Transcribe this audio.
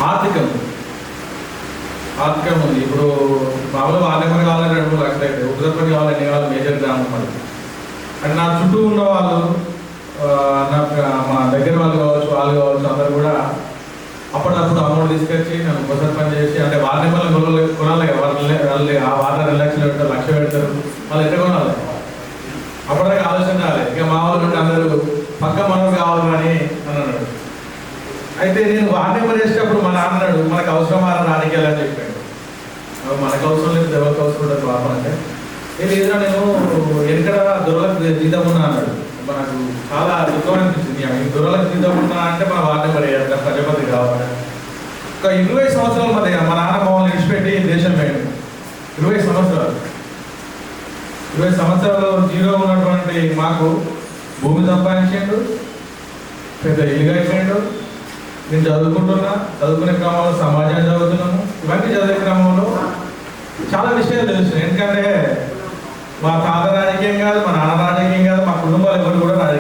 ఆర్థికం ఆర్థికం ఉంది. ఇప్పుడు మామూలుగా ఆర్థికం కావాలంటే 2-3 లక్షలు అయితే ఉపసర్పంచ్ కావాలి, ఎన్ని కావాలి మేజర్ గ్రామం మరి. అంటే నా చుట్టూ ఉన్న వాళ్ళు మా దగ్గర వాళ్ళు కావచ్చు అందరూ కూడా అప్పటికప్పుడు అమౌంట్ తీసుకొచ్చి నన్ను ఉపసర్పంచ్ చేసి, అంటే వార్డు నెంబర్లు కొనాలి కదా, వాళ్ళు ఆ వార్డు 2 లక్షలు పెడతారు, 1,00,000 పెడతారు, వాళ్ళు ఎక్కడ కొనాలి? అప్పటిదాకా ఆలోచన రాలేదు. ఇక మా వాళ్ళు నుండి అందరూ పక్క మనకు కావాలని అన్నాడు. అయితే నేను వార్డు నెంబర్ వేసేటప్పుడు మా నాన్న అన్నాడు, మనకు అవసరం రాజకీయాలు అని చెప్పాడు. మనకు అవసరం లేదు, ఎవరికి అవసరం ఉంటుంది పాపం అంటే. ఏదైనా నేను ఎక్కడ దొరలకు జీతం ఉన్నా అన్నాడు. మనకు చాలా దుఃఖం అనిపించింది. దొరలకు జీతం ఉన్నా అంటే మన వార్డు నెంబర్ వేయాలి, ప్రజాపతి కావాలి. ఒక 20 సంవత్సరాల మధ్య మా నాన్న మమ్మల్ని విడిచిపెట్టి దేశం పోయాడు. 20 సంవత్సరాలు 20 సంవత్సరాలు జీరో ఉన్నటువంటి మాకు భూమి సంపాదించాడు, పెద్ద ఇల్లు కట్టాడు. నేను చదువుకునే క్రమంలో సమాజాన్ని చదువుతున్నాము. ఇవన్నీ చదివే క్రమంలో చాలా విషయాలు తెలుస్తున్నాయి. ఎందుకంటే మా తాత రాజకీయం కాదు, మా నాన్న రాజకీయం కాదు, మా కుటుంబాలు ఎవరు కూడా రాజకీయం